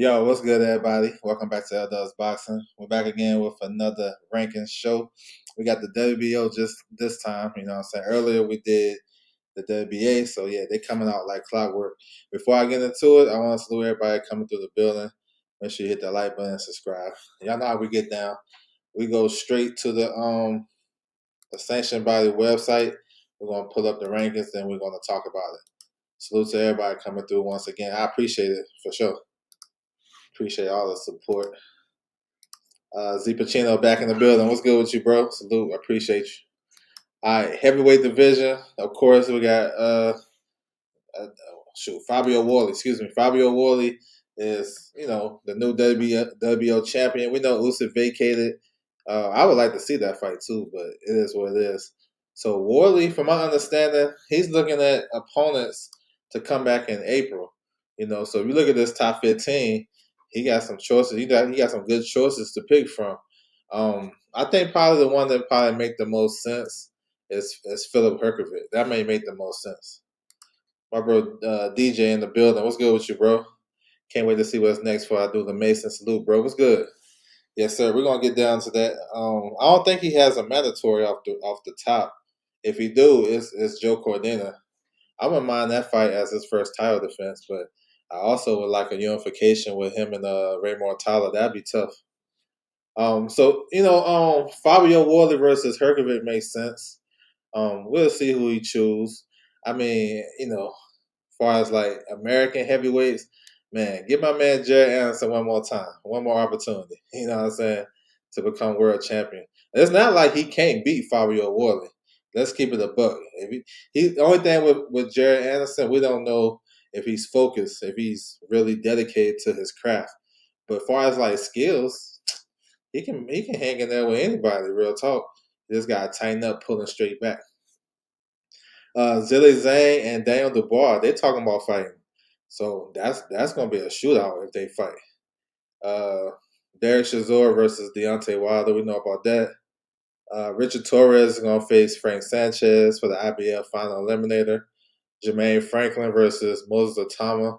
Yo, what's good, everybody? Welcome back to L Boxing. We're back again with another rankings show. We got the WBO just this time. You know what I'm saying? Earlier we did the WBA, so yeah, they're coming out like clockwork. Before I get into it, I want to salute everybody coming through the building. Make sure you hit the like button and subscribe. Y'all know how we get down. We go straight to the sanctioned body website. We're gonna pull up the rankings, then we're gonna talk about it. Salute to everybody coming through once again. I appreciate it for sure. Appreciate all the support. Z Pacino back in the building. What's good with you, bro? Salute. I appreciate you. All right, heavyweight division. Of course, we got Fabio Wally. Excuse me, Fabio Wally is the new WBO champion. We know Usyk vacated. I would like to see that fight too, but it is what it is. So Wally, from my understanding, he's looking at opponents to come back in April. So if you look at this top 15, he got some choices. He got some good choices to pick from. I think probably the one that probably make the most sense is Philip Herkovic. That may make the most sense. My bro DJ in the building. What's good with you, bro? Can't wait to see what's next before I do the Mason salute, bro. What's good? Yes, sir. We're gonna get down to that. I don't think he has a mandatory off the top. If he do, it's Joe Cordina. I wouldn't mind that fight as his first title defense, but I also would like a unification with him and Ray Mortala. That'd be tough. Fabio Wardley versus Herkovic makes sense. We'll see who he choose. I mean, as far as like American heavyweights, man, give my man Jared Anderson one more time, one more opportunity. You know what I'm saying? To become world champion. It's not like he can't beat Fabio Wardley. Let's keep it a buck. If he the only thing with Jared Anderson, we don't know if he's focused, if he's really dedicated to his craft. But as far as like skills, he can hang in there with anybody. Real talk. He just got to tighten up, pulling straight back. Zilly Zane and Daniel Dubois, they're talking about fighting. So that's gonna be a shootout if they fight. Uh, Derek Chisora versus Deontay Wilder, we know about that. Richard Torres is gonna face Frank Sanchez for the IBF final eliminator. Jermaine Franklin versus Moses Atama,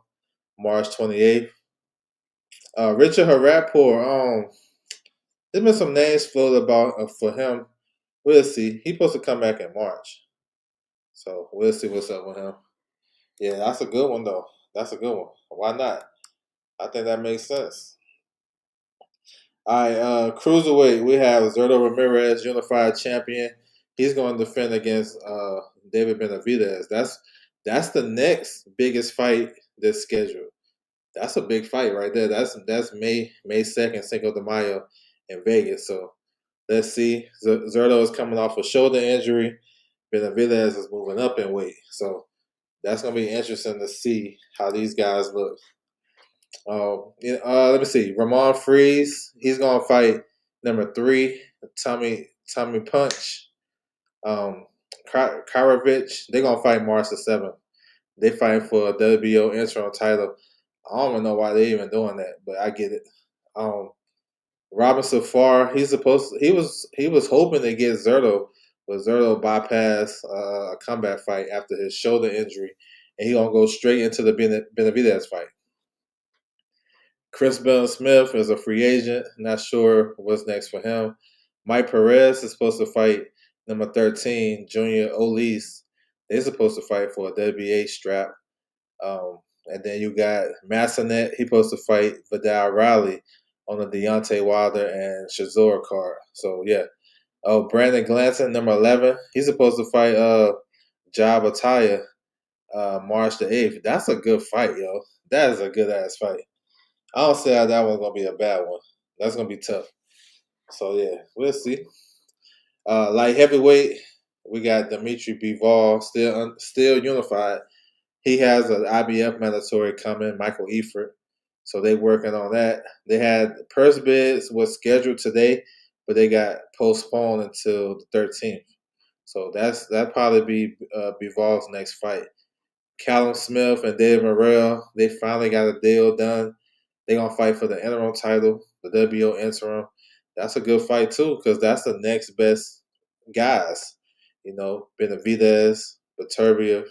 March 28th. Richard Harapur, there's been some names floated about for him. We'll see. He's supposed to come back in March. So we'll see what's up with him. Yeah, that's a good one though. That's a good one. Why not? I think that makes sense. All right, cruiserweight. We have Zerto Ramirez, unified champion. He's going to defend against David Benavidez. That's the next biggest fight that's scheduled. That's a big fight right there. That's May 2nd, Cinco de Mayo in Vegas. So let's see. Zerto is coming off a shoulder injury. Benavidez is moving up in weight. So that's going to be interesting to see how these guys look. Let me see. Ramon Freeze, he's gonna fight number 3, Tommy Punch. Karavich, they're gonna fight March the 7th. They fighting for a WBO interim title. I don't even know why they even doing that, but I get it. Robin Safar, he was hoping to get Zerto, but Zerto bypassed a combat fight after his shoulder injury, and he gonna go straight into the Benavidez fight. Chris Bell Smith is a free agent. Not sure what's next for him. Mike Perez is supposed to fight number 13, Junior Olise. They're supposed to fight for a WBA strap. And then you got Massanet. He's supposed to fight Vidal Riley on the Deontay Wilder and Shazor card. So, yeah. Oh, Brandon Glanson, number 11. He's supposed to fight Jab Ataya March the 8th. That's a good fight, yo. That is a good-ass fight. I don't say that one's gonna be a bad one. That's gonna be tough. So yeah, we'll see. Light heavyweight, we got Dimitri Bivol still unified. He has an IBF mandatory coming, Michael Eifert. So they working on that. They had purse bids was scheduled today, but they got postponed until the 13th. So that probably be Bivol's next fight. Callum Smith and David Morrell, they finally got a deal done. They're going to fight for the interim title, the WBO interim. That's a good fight, too, because that's the next best guys. Benavidez, Beterbiev,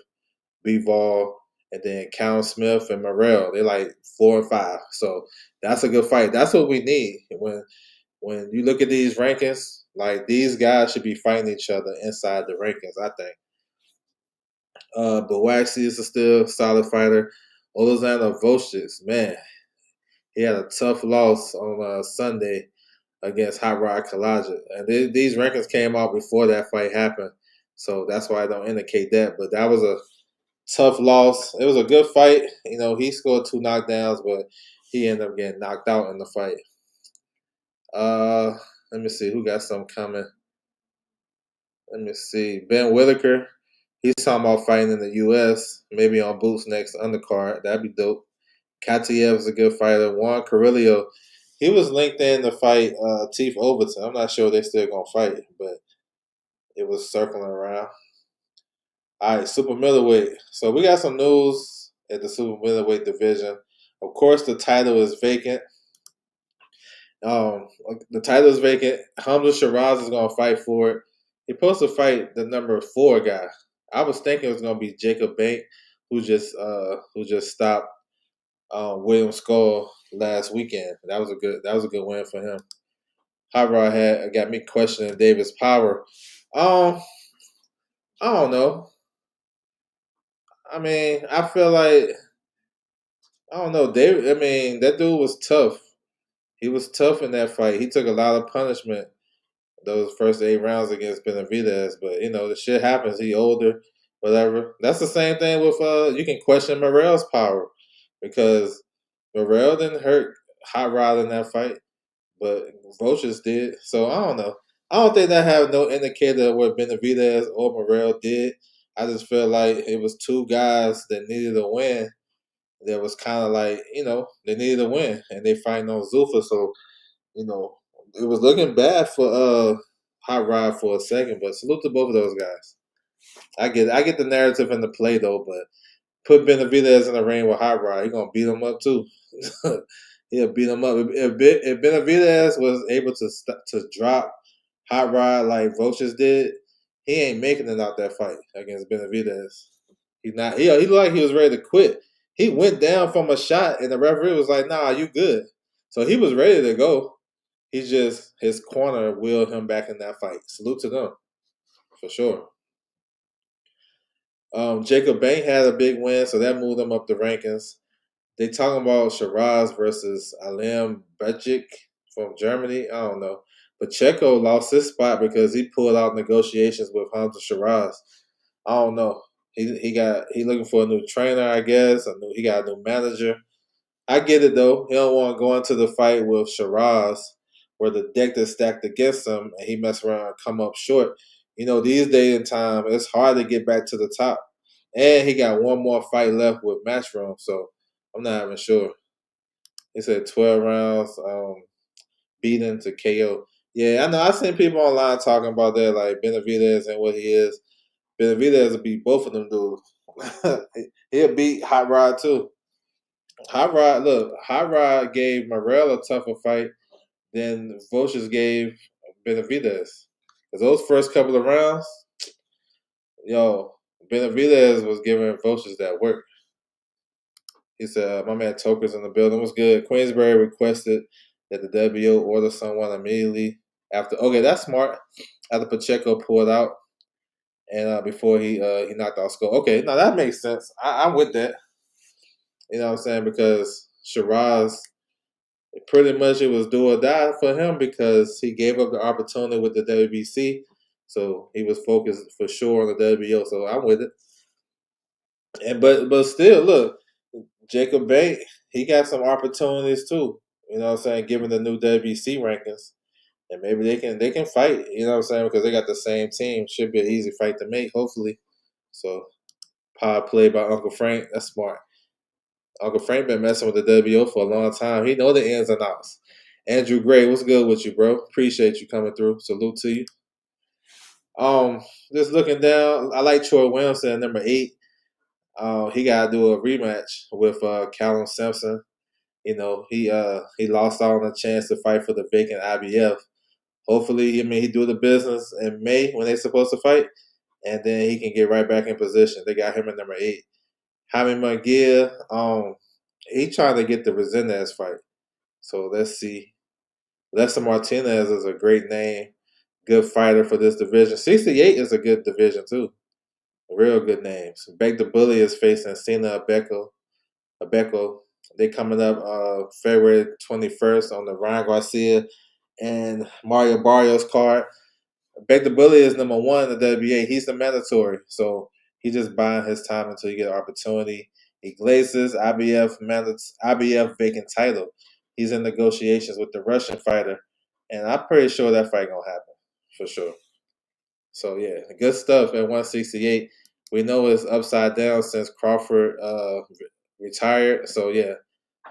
Bivol, and then Callum Smith and Morrell. They're like 4 and 5. So that's a good fight. That's what we need when you look at these rankings. Like these guys should be fighting each other inside the rankings. I think. But Waxy is a still solid fighter. Olazana Vocic, man, he had a tough loss on Sunday against Hot Rod Kalaja. And these rankings came out before that fight happened. So that's why I don't indicate that. But that was a tough loss. It was a good fight. He scored 2 knockdowns, but he ended up getting knocked out in the fight. Let me see. Who got something coming? Let me see. Ben Whitaker. He's talking about fighting in the U.S., maybe on Boots next undercard. That'd be dope. Katiev is a good fighter. Juan Carrillo, he was linked in to fight Teef Overton. I'm not sure they're still going to fight, but it was circling around. All right, super middleweight. So we got some news at the super middleweight division. Of course, the title is vacant. The title is vacant. Hamza Shiraz is going to fight for it. He's supposed to fight the number 4 guy. I was thinking it was going to be Jacob Bank, who just stopped William Skull last weekend. That was a good win for him. Hot Rod got me questioning Davis' power. I don't know. I mean, I feel like I don't know. David. I mean, that dude was tough. He was tough in that fight. He took a lot of punishment those first 8 rounds against Benavidez, but the shit happens. He older, whatever. That's the same thing with you can question Morrell's power because Morrell didn't hurt Hot Rod in that fight, but Vultures did. So I don't know. I don't think that had no indicator of what Benavidez or Morrell did. I just feel like it was 2 guys that needed a win. That was kind of like they needed a win, and they fighting on Zuffa. So it was looking bad for Hot Rod for a second, but salute to both of those guys. I get the narrative in the play though, but put Benavidez in the ring with Hot Rod, he gonna beat him up too. He'll beat him up. If Benavidez was able to drop Hot Rod like Roaches did, he ain't making it out that fight against Benavidez. He's not. He looked like he was ready to quit. He went down from a shot, and the referee was like, "Nah, you good." So he was ready to go. He's just his corner willed him back in that fight. Salute to them, for sure. Jacob Bank had a big win, so that moved him up the rankings. They talking about Shiraz versus Alim Bejic from Germany. I don't know. But Checo lost his spot because he pulled out negotiations with Hamza Shiraz. I don't know. He looking for a new trainer, I guess. He got a new manager. I get it though. He don't want to go into the fight with Shiraz where the deck is stacked against him and he mess around and come up short. These days and time, it's hard to get back to the top. And he got one more fight left with Matchroom, so I'm not even sure. He said 12 rounds, beaten to KO. Yeah, I know. I seen people online talking about that, like Benavidez and what he is. Benavidez will beat both of them dudes. He'll beat Hot Rod too. Hot Rod gave Morrell a tougher fight than Vultures gave Benavidez. Because those first couple of rounds, Benavidez was giving Vultures that work. He said, my man Toker's in the building. Was good. Queensberry requested that the WBO order someone immediately after. Okay, that's smart. After Pacheco pulled out and before he knocked out Skull. Okay, now that makes sense. I'm with that. You know what I'm saying? Because Shiraz, pretty much it was do or die for him because he gave up the opportunity with the WBC. So he was focused for sure on the WBO. So I'm with it. But still, look, Jacob Bank, he got some opportunities too. You know what I'm saying? Given the new WBC rankings, and maybe they can fight. You know what I'm saying? Because they got the same team. Should be an easy fight to make, hopefully. So, power play by Uncle Frank. That's smart. Uncle Frank been messing with the WBO for a long time. He know the ins and outs. Andrew Gray, what's good with you, bro? Appreciate you coming through. Salute to you. Just looking down, I like Troy Williamson at number 8. He got to do a rematch with Callum Simpson. He lost out on a chance to fight for the vacant IBF. Hopefully, he do the business in May when they're supposed to fight, and then he can get right back in position. They got him at number 8. Jaime McGill, he trying to get the Resendez fight. So let's see. Lester Martinez is a great name, good fighter for this division. 68 is a good division too. Real good names. Beg the Bully is facing Cena Abeko. Abeko. They coming up February 21st on the Ryan Garcia and Mario Barrios card. Beg the Bully is number one in the WBA. He's the mandatory. So he's just buying his time until he get an opportunity. Iglesias, IBF vacant title. He's in negotiations with the Russian fighter. And I'm pretty sure that fight gonna happen. For sure. So yeah, good stuff at 168. We know it's upside down since Crawford retired. So yeah,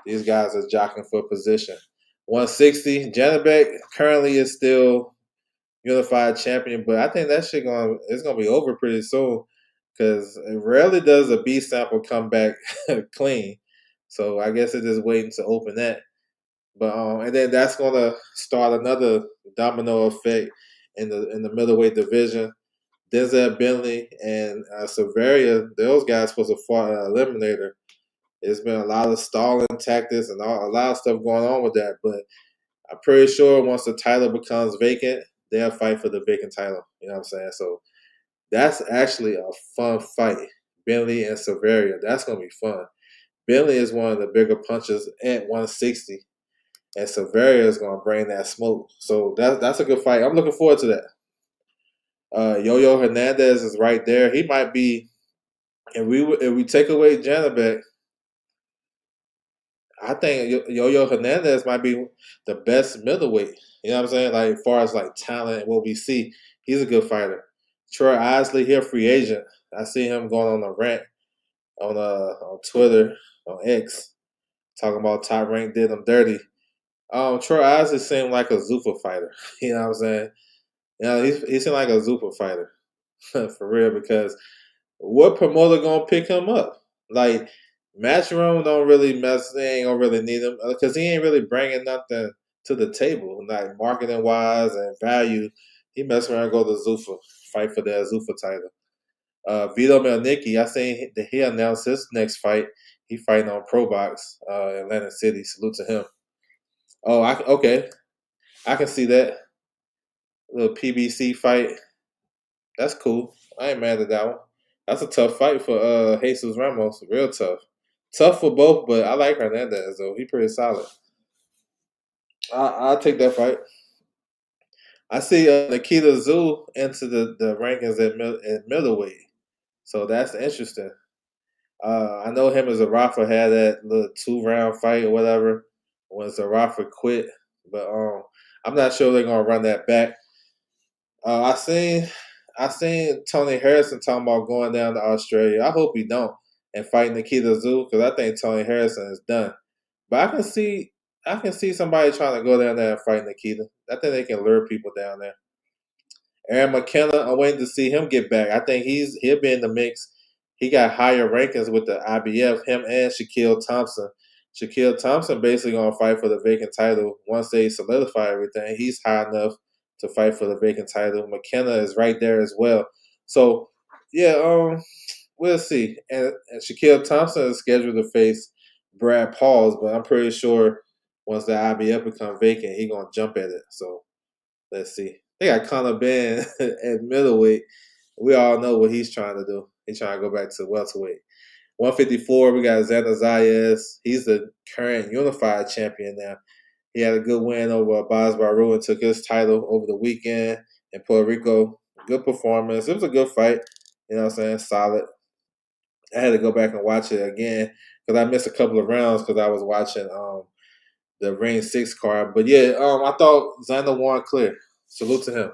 these guys are jockeying for position. 160, Janabek currently is still unified champion, but I think that shit it's gonna be over pretty soon because it rarely does a B sample come back clean. So I guess it's just waiting to open that. But and then that's gonna start another domino effect in the middleweight division. Denzel Bentley and Severia, those guys supposed to fight an eliminator. There's been a lot of stalling tactics and a lot of stuff going on with that, but I'm pretty sure once the title becomes vacant, they'll fight for the vacant title. You know what I'm saying? So that's actually a fun fight. Bentley and Severia. That's gonna be fun. Bentley is one of the bigger punchers at 160, and Severia is gonna bring that smoke. So that's a good fight. I'm looking forward to that. Yo-Yo Hernandez is right there. He might be, if we take away Janabek, I think Yo-Yo Hernandez might be the best middleweight. You know what I'm saying? Like as far as like talent and what we see, he's a good fighter. Troy Isley, he a free agent. I see him going on a rant on Twitter, on X, talking about Top Rank did him dirty. Troy Isley seemed like a Zuffa fighter. You know what I'm saying? You know, he seemed like a Zuffa fighter. For real, because what promoter gonna pick him up? Like Matchroom don't really mess. They ain't gonna really need him because he ain't really bringing nothing to the table, like marketing wise and value. He mess around and go to Zuffa, fight for that Zuffa title. Vito Melnicki, I seen that he announced his next fight. He fighting on Pro Box, Atlantic City. Salute to him. Oh, okay, I can see that little PBC fight. That's cool. I ain't mad at that one. That's a tough fight for Jesus Ramos. Real tough. Tough for both, but I like Hernandez though. He pretty solid. I'll take that fight. I see Nikita Zoo into the rankings at middleweight, so that's interesting. I know him and Zarafa had that little 2-round fight or whatever when Zarafa quit, but I'm not sure they're gonna run that back. I seen Tony Harrison talking about going down to Australia. I hope he don't and fight Nikita Zoo because I think Tony Harrison is done. But I can see somebody trying to go down there and fight Nikita. I think they can lure people down there. Aaron McKenna, I'm waiting to see him get back. I think he'll be in the mix. He got higher rankings with the IBF. Him and Shaquille Thompson. Shaquille Thompson basically gonna fight for the vacant title once they solidify everything. He's high enough to fight for the vacant title. McKenna is right there as well. So yeah, we'll see. And Shaquille Thompson is scheduled to face Brad Pauls, but I'm pretty sure once the IBF becomes vacant, he gonna jump at it. So let's see. They got Conor Ben at middleweight. We all know what he's trying to do. He's trying to go back to welterweight. 154, we got Xander Zayas. He's the current unified champion now. He had a good win over Baz Baru and took his title over the weekend in Puerto Rico. Good performance. It was a good fight. You know what I'm saying? Solid. I had to go back and watch it again because I missed a couple of rounds because I was watching the Ring 6 card. But yeah, I thought Xander won clear. Salute to him.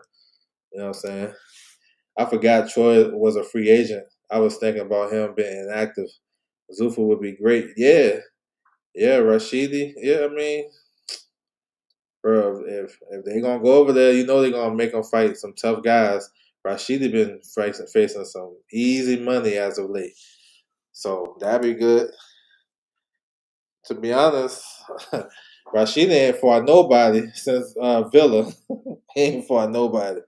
You know what I'm saying? I forgot Troy was a free agent. I was thinking about him being inactive. Zuffa would be great. Yeah. Yeah, Rashidi. Yeah, I mean, bro, if they gonna go over there, you know they're gonna make them fight some tough guys. Rashidi been facing some easy money as of late. So that'd be good. To be honest, Rashidi ain't fought nobody since Villa. He ain't fought nobody.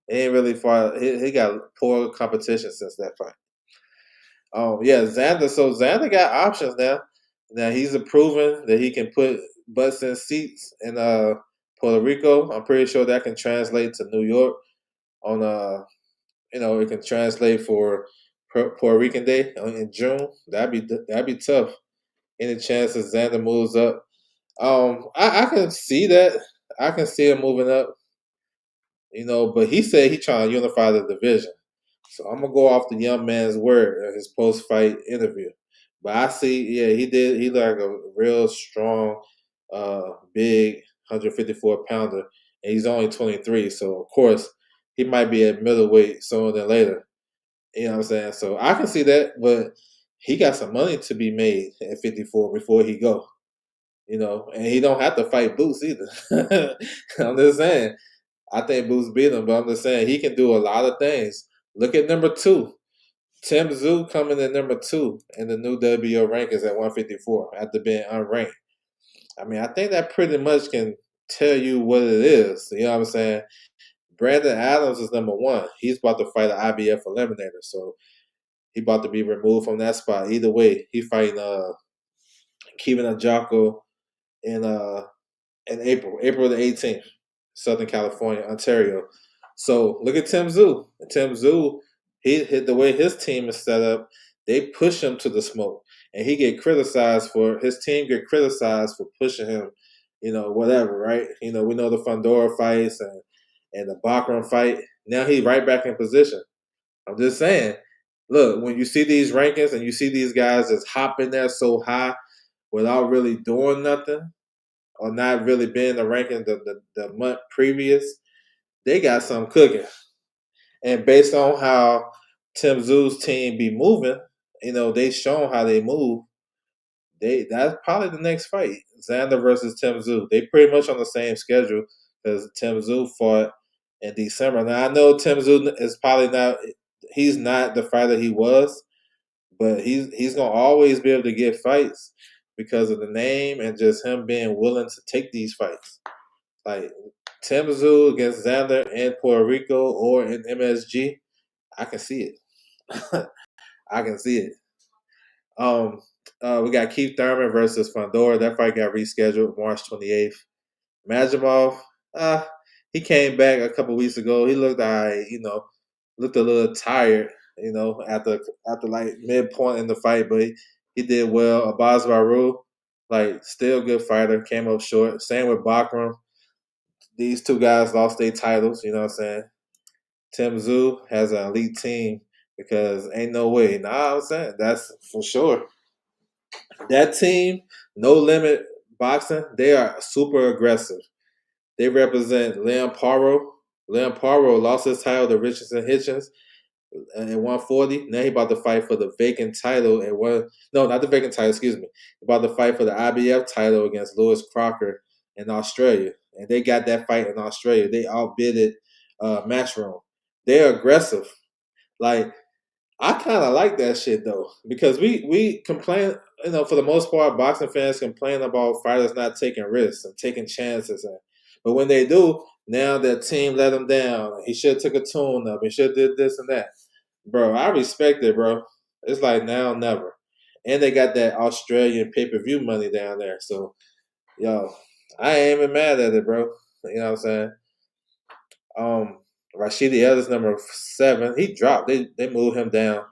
He ain't really fought. He got poor competition since that fight. Yeah, Xander. So Xander got options now. Now he's proven that he can put butts in seats in Puerto Rico. I'm pretty sure that can translate to New York on it can translate for Puerto Rican Day in June. That'd be tough. Any chance that Xander moves up? I can see that. I can see him moving up. But he said he trying to unify the division. So I'm gonna go off the young man's word in his post fight interview. But I see, yeah, he did. He like a real strong, big 154 pounder, and he's only 23. So of course he might be at middleweight sooner than later. You know what I'm saying? So I can see that, but he got some money to be made at 54 before he go. And he don't have to fight Boots either. I'm just saying. I think Boots beat him, but I'm just saying he can do a lot of things. Look at number two. Tim Tszyu coming in number two in the new WBO rankings at 154 after being unranked. I mean, I think that pretty much can tell you what it is. You know what I'm saying? Brandon Adams is number one. He's about to fight an IBF eliminator, so he about to be removed from that spot. Either way, he fighting Kevin Ajako in April the 18th, Southern California, Ontario. So look at Tim Tszyu. Tim Tszyu, he hit the way his team is set up. They push him to the smoke, and he get criticized for his team get criticized for pushing him. Whatever, right? We know the Fundora fights and the Bachram fight. Now he right back in position. I'm just saying. Look, when you see these rankings and you see these guys just hopping there so high without really doing nothing, or not really being the ranking the month previous, they got some cooking. And based on how Tim Tszyu's team be moving, they shown how they move. That's probably the next fight. Xander versus Tim Tszyu. They pretty much on the same schedule because Tim Tszyu fought in December. Now I know Tim Tszyu is probably not he's not the fighter he was, but he's gonna always be able to get fights because of the name and just him being willing to take these fights. Like Tim Tszyu against Xander in Puerto Rico or in MSG, I can see it. I can see it. We got Keith Thurman versus Fundora. That fight got rescheduled March 28th. Majimov, he came back a couple weeks ago. He looked alright, looked a little tired, after like midpoint in the fight, but he did well. Abaz Baru, like still good fighter, came up short. Same with Bakram. These two guys lost their titles, you know what I'm saying? Tim Tszyu has an elite team because ain't no way. Nah, I'm saying that's for sure. That team, No Limit Boxing, they are super aggressive. They represent Leon Paro. Leon Paro lost his title to Richardson Hitchens at 140. Now he about to fight for the vacant title at one. No, not the vacant title. Excuse me. He about to fight for the IBF title against Lewis Crocker in Australia, and they got that fight in Australia. They outbidded Matchroom. They're aggressive. Like I kind of like that shit though because we complain. For the most part, boxing fans complain about fighters not taking risks and taking chances, but when they do, now their team let him down. He should have took a tune up. He should have did this and that. Bro, I respect it, bro. It's like now or never. And they got that Australian pay-per-view money down there. So, yo, I ain't even mad at it, bro. You know what I'm saying? Rashidi Ellis, number 7, he dropped. They moved him down.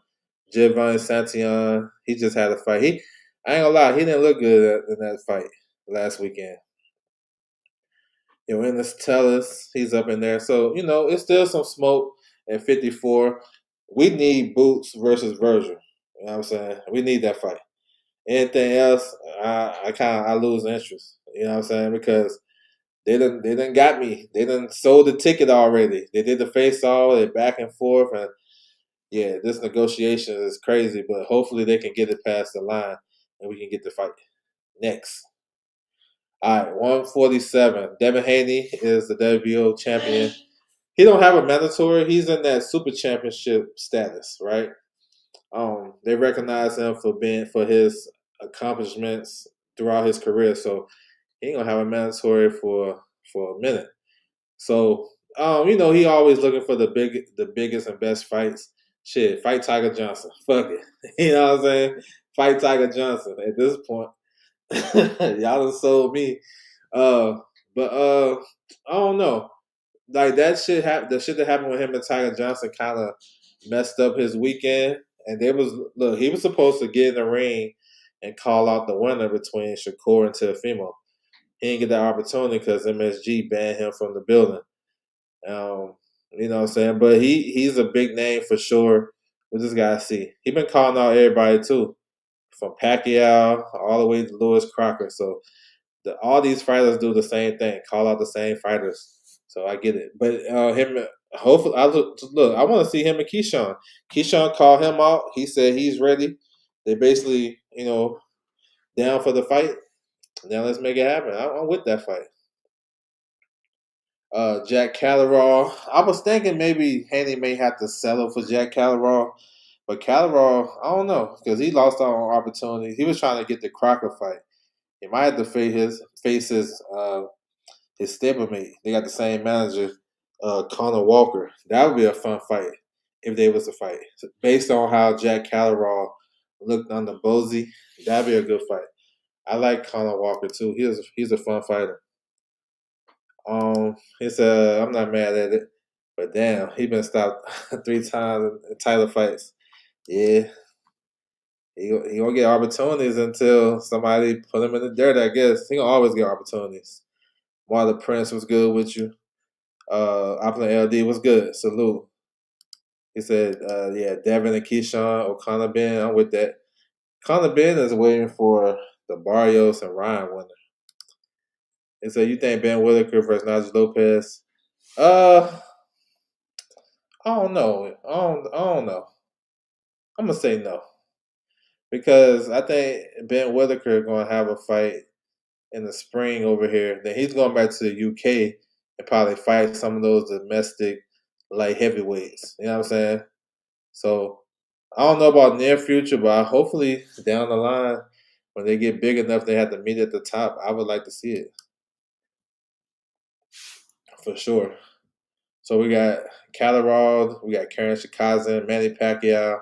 Giovanni Santillan, he just had a fight. I ain't gonna lie, he didn't look good in that fight last weekend. Ennis Tellis, he's up in there. So, it's still some smoke at 54. We need Boots versus Virgil. You know what I'm saying? We need that fight. Anything else, I lose interest. You know what I'm saying? Because they done got me. They done sold the ticket already. They did the face off, they back and forth, and yeah, this negotiation is crazy. But hopefully they can get it past the line and we can get the fight next. All right, 147. Devin Haney is the WBO champion. He don't have a mandatory. He's in that super championship status, right? They recognize him for his accomplishments throughout his career. So he ain't gonna have a mandatory for a minute. So he always looking for the biggest and best fights. Shit, fight Tiger Johnson. Fuck it. You know what I'm saying? Fight Tiger Johnson at this point. Y'all done sold me. Uh, but I don't know. Like that shit happened. The shit that happened with him and Tiger Johnson kind of messed up his weekend. And there was look, he was supposed to get in the ring and call out the winner between Shakur and Teofimo. He didn't get that opportunity because MSG banned him from the building. You know what I'm saying? But he's a big name for sure. What this guy see? He been calling out everybody too, from Pacquiao all the way to Lewis Crocker. So all these fighters do the same thing, call out the same fighters. So I get it. But him, hopefully, look. I want to see him and Keyshawn. Keyshawn called him out. He said he's ready. They basically, down for the fight. Now let's make it happen. I'm with that fight. Jack Catterall. I was thinking maybe Haney may have to settle for Jack Catterall, but Catterall, I don't know because he lost out on opportunity. He was trying to get the Crocker fight. He might have to face his stablemate. They got the same manager, Connor Walker. That would be a fun fight if they was to fight. So based on how Jack Catterall looked under Bozy, that'd be a good fight. I like Connor Walker too. He's a fun fighter. I'm not mad at it, but damn, he been stopped 3 times in title fights. Yeah, he gonna get opportunities until somebody put him in the dirt. I guess he gonna always get opportunities. Marlon Prince was good with you. Opulent LD was good. Salute. He said, yeah, Devin and Keyshawn, O'Connor Ben. I'm with that. Connor Ben is waiting for the Barrios and Ryan winner. He said, you think Ben Whitaker versus Nigel Lopez? Uh, I don't know. I don't know. I'm gonna say no because I think Ben Whitaker gonna have a fight in the spring over here. Then he's going back to the UK and probably fight some of those domestic light heavyweights. You know what I'm saying? So I don't know about near future, but hopefully down the line when they get big enough, they have to meet at the top. I would like to see it for sure. So we got Catterall, we got Karen Shikazin, Manny Pacquiao.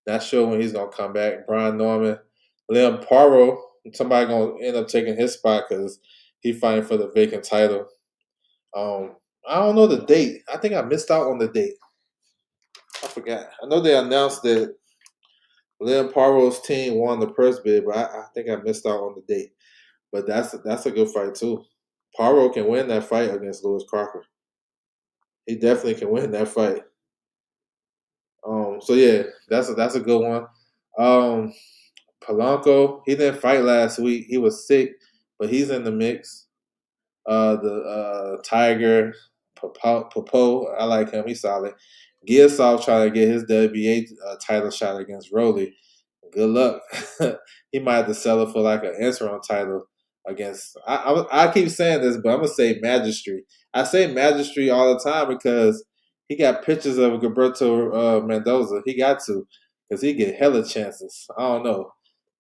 Not sure when he's gonna come back. Brian Norman, Liam Paro. Somebody gonna end up taking his spot because he fighting for the vacant title. I don't know the date. I think I missed out on the date. I forgot. I know they announced that Liam Paro's team won the purse bid, but I think I missed out on the date. But that's a good fight too. Paro can win that fight against Lewis Crocker. He definitely can win that fight. So yeah, that's a good one. Um, Polanco, he didn't fight last week. He was sick, but he's in the mix. The Tiger Popo, I like him. He's solid. Gilsoft trying to get his WBA title shot against Rolly. Good luck. He might have to settle for like an interim title against. I keep saying this, but I'm gonna say Magistry. I say Magistry all the time because he got pictures of Gilberto Mendoza. He got to because he get hella chances. I don't know.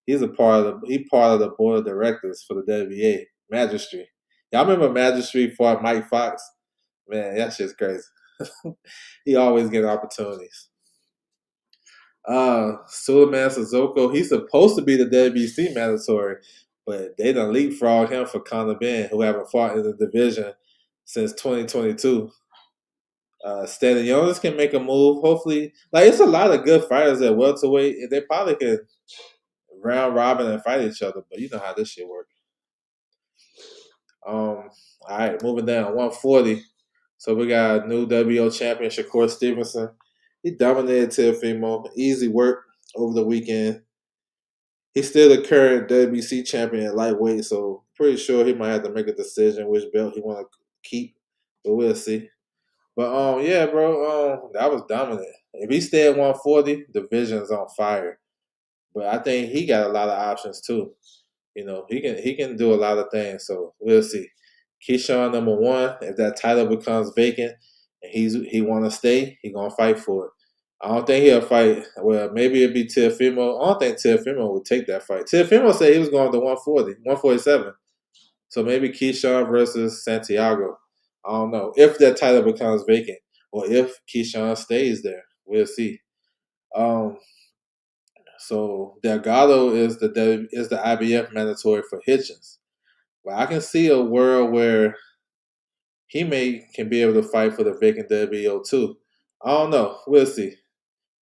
He part of the board of directors for the WBA. Magistry. Y'all remember Magistry fought Mike Fox? Man, that shit's crazy. He always get opportunities. Suleiman Sissoko, he's supposed to be the WBC mandatory, but they done leapfrogged him for Conor Ben, who haven't fought in the division since 2022. Stan Jonas can make a move. Hopefully, like it's a lot of good fighters at welterweight, and they probably could round robin and fight each other. But you know how this shit works. All right, moving down 140. So we got a new WBO champion, Shakur Stevenson. He dominated Teofimo. Easy work over the weekend. He's still the current WBC champion at lightweight, so pretty sure he might have to make a decision which belt he want to keep. But we'll see. But yeah, bro, that was dominant. If he stay at 140, the division's on fire. But I think he got a lot of options too. You know, he can do a lot of things. So we'll see. Keyshawn #1. If that title becomes vacant and he want to stay, he gonna fight for it. I don't think he'll fight. Well, maybe it'd be Teofimo. I don't think Teofimo would take that fight. Teofimo said he was going to 140, 147. So maybe Keyshawn versus Santiago. I don't know if that title becomes vacant or if Keyshawn stays there. We'll see. Um, so Delgado is the IBF mandatory for Hitchens. But I can see a world where he may can be able to fight for the vacant WBO too. I don't know. We'll see.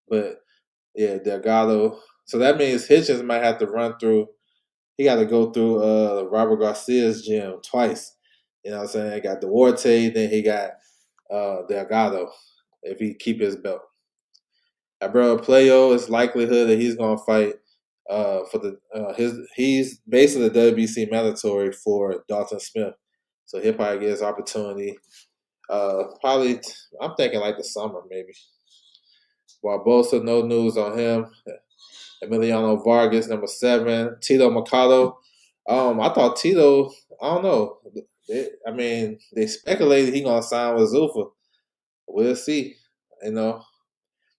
But yeah, Delgado. So that means Hitchens might have to run through. He got to go through Robert Garcia's gym twice. You know what I'm saying? He got Duarte, then he got Delgado if he keep his belt. Abreu Playo, it's likelihood that he's gonna fight for the he's basically the WBC mandatory for Dalton Smith, so he'll probably get his opportunity. Probably I'm thinking like the summer maybe. Barbosa, no news on him. Emiliano Vargas, number 7. Tito Mercado. I thought Tito. I don't know. They speculated he gonna sign with Zuffa. We'll see. You know,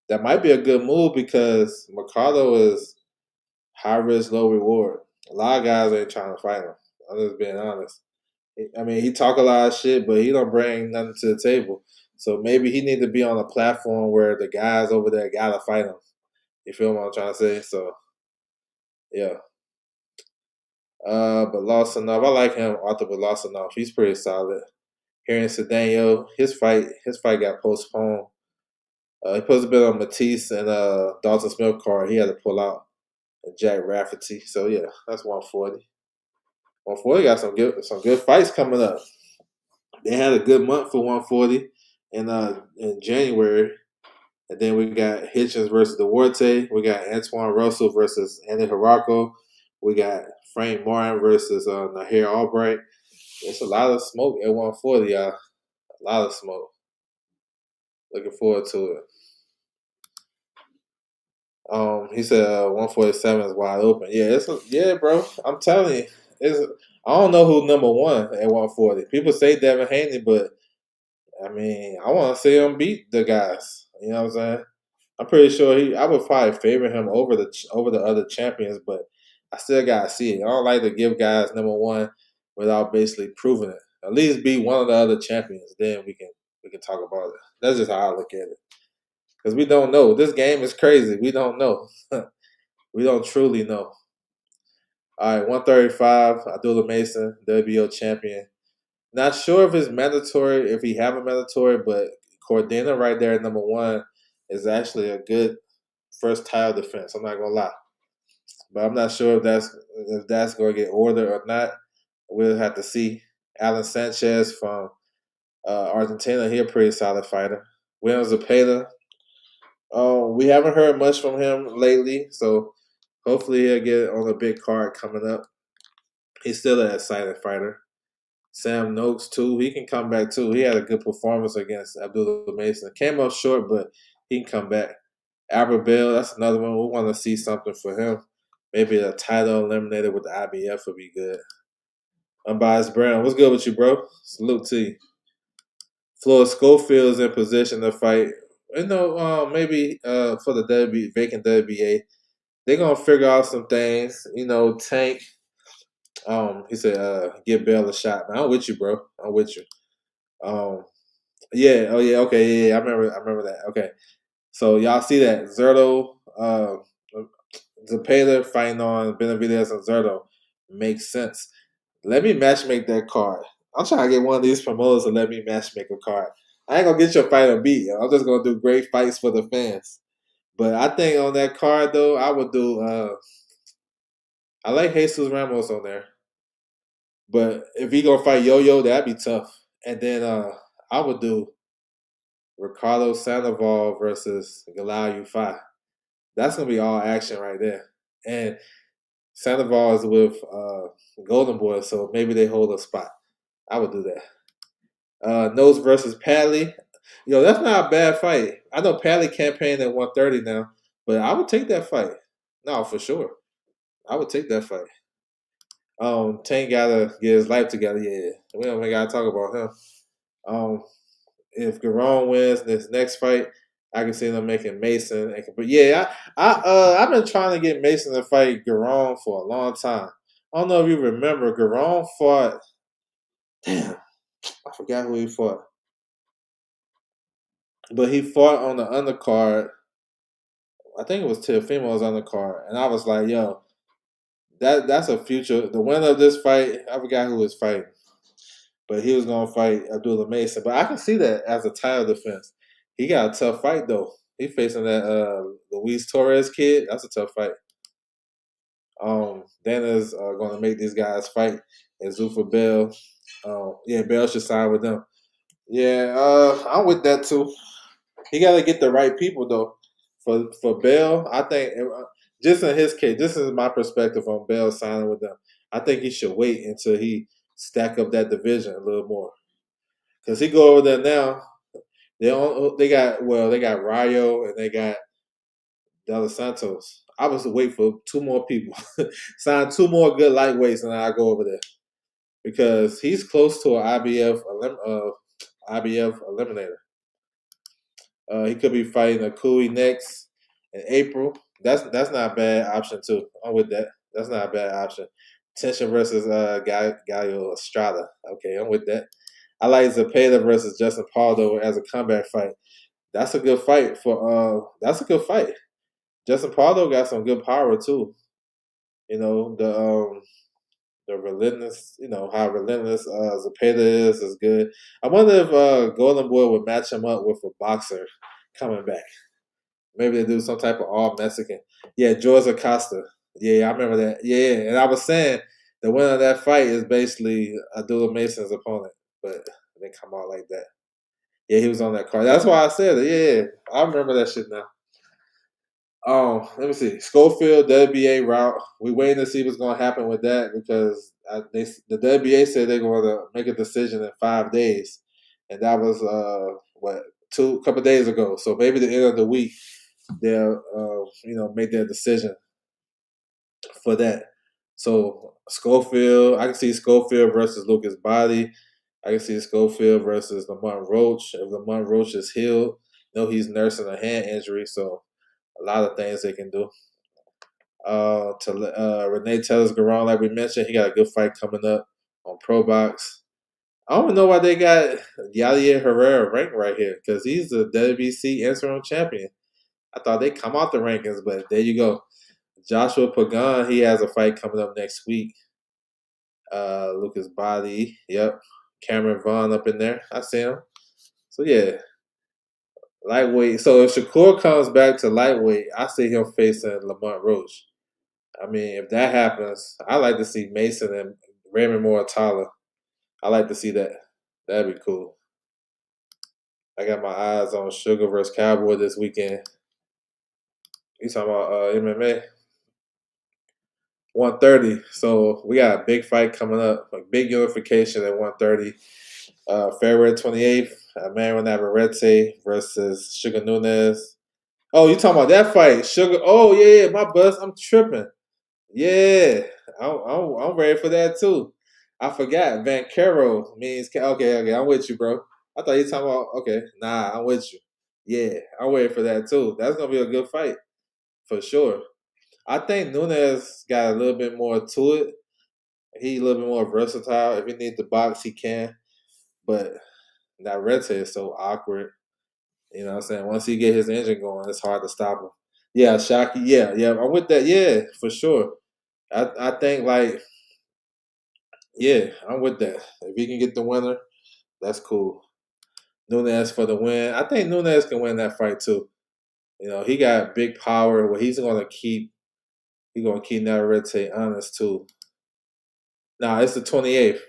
that might be a good move because Mercado is high risk, low reward. A lot of guys ain't trying to fight him. I'm just being honest. I mean, he talk a lot of shit, but he don't bring nothing to the table. So maybe he need to be on a platform where the guys over there gotta fight him. You feel what I'm trying to say? So yeah. But Lawsonov, I like him, Arthur Lawsonov. He's pretty solid. Here in Cedeno, his fight got postponed. He supposed to be on Matisse and Dalton Smith card. He had to pull out Jack Rafferty. So yeah, that's 140. 140 got some good fights coming up. They had a good month for 140 in January. And then we got Hitchens versus Duarte. We got Antoine Russell versus Andy Hirako. We got Frank Martin versus Nahir Albright. It's a lot of smoke at 140, y'all. A lot of smoke. Looking forward to it. He said 147 is wide open. Yeah, bro. I'm telling you, it's. I don't know who's number one at 140. People say Devin Haney, but I mean, I want to see him beat the guys. You know what I'm saying? I'm pretty sure I would probably favor him over the other champions, but I still gotta see it. I don't like to give guys number one without basically proving it. At least be one of the other champions, then we can talk about it. That's just how I look at it. Because we don't know. This game is crazy. We don't know. We don't truly know. All right, 135. Abdullah Mason, WBO champion. Not sure if it's mandatory, if he have a mandatory, but Cordina right there at number 1 is actually a good first title defense. I'm not gonna lie, but I'm not sure if that's going to get ordered or not. We'll have to see. Alan Sanchez from Argentina, he a pretty solid fighter. William Zepeda, we haven't heard much from him lately, so hopefully he'll get on a big card coming up. He's still an exciting fighter. Sam Noakes too, he can come back too. He had a good performance against Abdullah Mason. Came up short, but he can come back. Albert Bell, that's another one. We want to see something for him. Maybe a title eliminated with the IBF would be good. Unbiased Brown, what's good with you, bro? Salute to you. Floyd Schofield's in position to fight. Maybe for the vacant WBA, they're gonna figure out some things. Tank. He said, "Give Bell a shot." Man, I'm with you, bro. I'm with you. Yeah. Oh, yeah. Okay. Yeah. I remember that. Okay. So y'all see that Zerto, Zepeda fighting on Benavidez and Zerto makes sense. Let me matchmake that card. I'm trying to get one of these promoters to let me matchmake a card. I ain't gonna get your fighter beat. I'm just gonna do great fights for the fans. But I think on that card though, I would do. I like Jesus Ramos on there, but if he gonna fight Yo-Yo, that'd be tough. And then I would do Ricardo Sandoval versus Galal Ufai. That's gonna be all action right there. And Sandoval is with Golden Boy, so maybe they hold a spot. I would do that. Nose versus Padley. That's not a bad fight. I know Padley campaigned at 130 now, but I would take that fight. No, for sure. I would take that fight. Tank gotta get his life together. Yeah, we don't even gotta talk about him. If Garon wins this next fight, I can see them making Mason. But yeah, I've been trying to get Mason to fight Garon for a long time. I don't know if you remember, Garon fought. Damn, I forgot who he fought. But he fought on the undercard. I think it was Teofimo was on the card, and I was like, yo, that's a future. The winner of this fight, I forgot who was fighting, but he was gonna fight Abdullah Mason. But I can see that as a title defense. He got a tough fight though. He facing that Luis Torres kid. That's a tough fight. Dana's gonna make these guys fight. And Zuffa Bell. Yeah, Bell should sign with them. Yeah, I'm with that too. He got to get the right people though. For Bell, I think just in his case, this is my perspective on Bell signing with them. I think he should wait until he stack up that division a little more. Because he go over there now, they got Rayo and they got De Los Santos. I was to wait for two more people, sign two more good lightweights, and I go over there because he's close to an IBF eliminator. He could be fighting a Kui next in April. That's not a bad option too. I'm with that. That's not a bad option. Tension versus Gallo Estrada. Okay, I'm with that. I like Zepeda versus Justin Paul though as a comeback fight. That's a good fight for. That's a good fight. Justin Pardo got some good power too. You know the relentless. You know how relentless Zepeda is good. I wonder if Golden Boy would match him up with a boxer coming back. Maybe they do some type of all Mexican. Yeah, George Acosta. Yeah, I remember that. Yeah, and I was saying the winner of that fight is basically Abdullah Mason's opponent, but they come out like that. Yeah, he was on that card. That's why I said it. Yeah, I remember that shit now. Let me see. Schofield WBA route. We waiting to see what's going to happen with that because the WBA said they're going to make a decision in 5 days, and that was what couple days ago. So maybe the end of the week they'll make their decision for that. So Schofield, I can see Schofield versus Lucas Body. I can see Schofield versus Lamont Roach. If Lamont Roach is healed, he's nursing a hand injury, so a lot of things they can do. Renee Tellis Garon, like we mentioned, he got a good fight coming up on Pro Box. I don't know why they got Yair Herrera ranked right here because he's the WBC interim champion. I thought they'd come out the rankings, but there you go. Joshua Pagan, he has a fight coming up next week. Lucas Body, yep. Cameron Vaughn up in there. I see him. So yeah, lightweight. So if Shakur comes back to lightweight, I see him facing Lamont Roach. I mean, if that happens, I like to see Mason and Raymond Moratala. I like to see that. That'd be cool. I got my eyes on Sugar versus Cowboy this weekend. You talking about MMA? 130. So we got a big fight coming up, a big unification at 130. February 28th, Manuel Navarrete versus Sugar Nunes. Oh, you talking about that fight? Sugar. Oh, yeah, my bus. I'm tripping. Yeah, I'm ready for that too. I forgot. Vancaro means okay. I'm with you, bro. I thought you were talking about okay. Nah, I'm with you. Yeah, I'm waiting for that too. That's gonna be a good fight for sure. I think Nunes got a little bit more to it. He a little bit more versatile. If he needs to box, he can. But Navarrete is so awkward. You know what I'm saying? Once he get his engine going, it's hard to stop him. Yeah, Shocky. Yeah. I'm with that. Yeah, for sure. I think like yeah, I'm with that. If he can get the winner, that's cool. Nunes for the win. I think Nunes can win that fight too. He got big power where he's gonna keep Navarrete honest too. Nah, it's the 28th.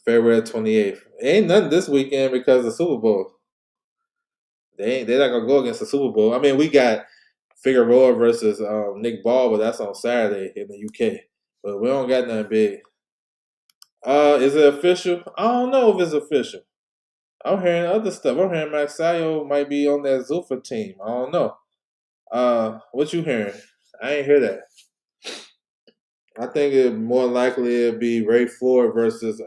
February 28th. Ain't nothing this weekend because of the Super Bowl. They're not gonna go against the Super Bowl. I mean, we got Figueroa versus Nick Ball, but that's on Saturday in the UK. But we don't got nothing big. Is it official? I don't know if it's official. I'm hearing other stuff. I'm hearing Max Sayo might be on that Zulfa team. I don't know. What you hearing? I ain't hear that. I think it more likely it'd be Ray Ford versus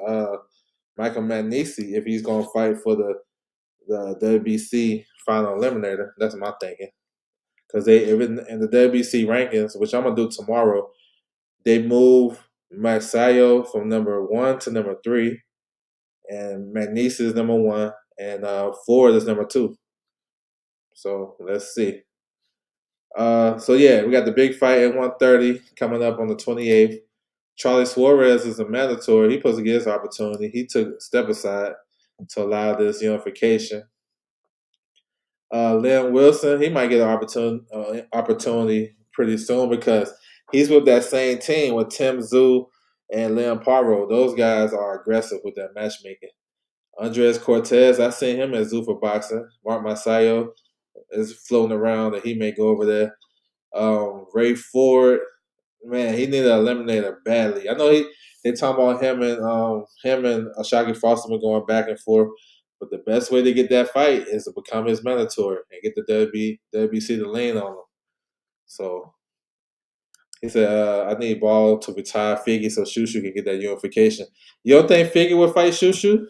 Michael Magnisi if he's gonna fight for the WBC final eliminator. That's my thinking. Because in the WBC rankings, which I'm gonna do tomorrow, they move Max Sayo from number 1 to number 3, and Magnisi is number 1, and Ford is number 2. So let's see. So yeah, we got the big fight at 130 coming up on the 28th. Charlie Suarez is a mandatory. He's supposed to get his opportunity. He took a step aside to allow this unification. Liam Wilson, he might get an opportunity pretty soon because he's with that same team with Tim Tszyu and Liam Paro. Those guys are aggressive with that matchmaking. Andres Cortez, I seen him at Zoo for boxing. Mark Masayo is floating around that he may go over there. Ray Ford, man, he needed an eliminator badly. I know they talking about him and Ashaki Foster been going back and forth, but the best way to get that fight is to become his mandatory and get the WBC to lean on him. So he said, I need Ball to retire Figgy so Shushu can get that unification. You don't think Figgy will fight Shushu?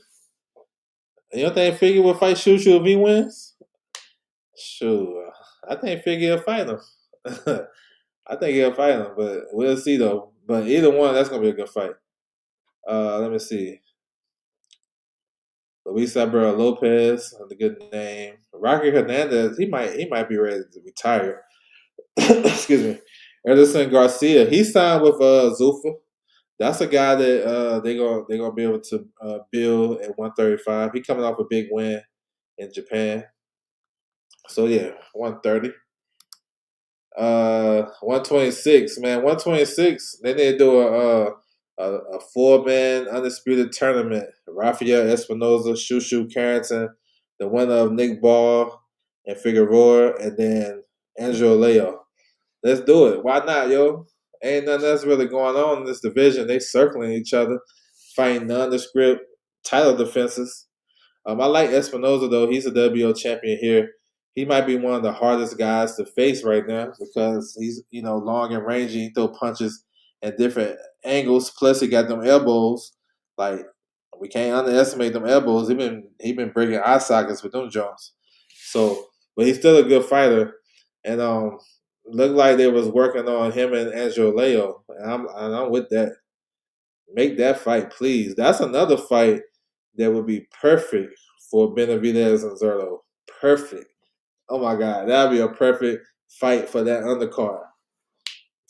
You don't think Figgy will fight Shushu if he wins? Sure. I think Figgy will fight him. I think he'll fight him, but we'll see though. But either one, that's gonna be a good fight. Let me see. Luis Abreu Lopez, a good name. Rocky Hernandez, he might be ready to retire. Excuse me. Edison Garcia, he signed with Zuffa. That's a guy that they gonna be able to build at 135. He coming off a big win in Japan. So yeah, 130. 126, man. 126. They need to do a 4-man undisputed tournament. Rafael Espinoza, Shushu Carrington, the winner of Nick Ball and Figueroa, and then Angelo Leo. Let's do it. Why not, yo? Ain't nothing else really going on in this division. They circling each other, fighting nondescript title defenses. I like Espinoza though. He's a WBO champion here. He might be one of the hardest guys to face right now because he's long and rangy. He throw punches at different angles. Plus he got them elbows. Like we can't underestimate them elbows. He been breaking eye sockets with them joints. So, but he's still a good fighter. And looked like they was working on him and Angelo Leo. And I'm with that. Make that fight, please. That's another fight that would be perfect for Benavidez and Zerlo. Perfect. Oh my God, that'd be a perfect fight for that undercard.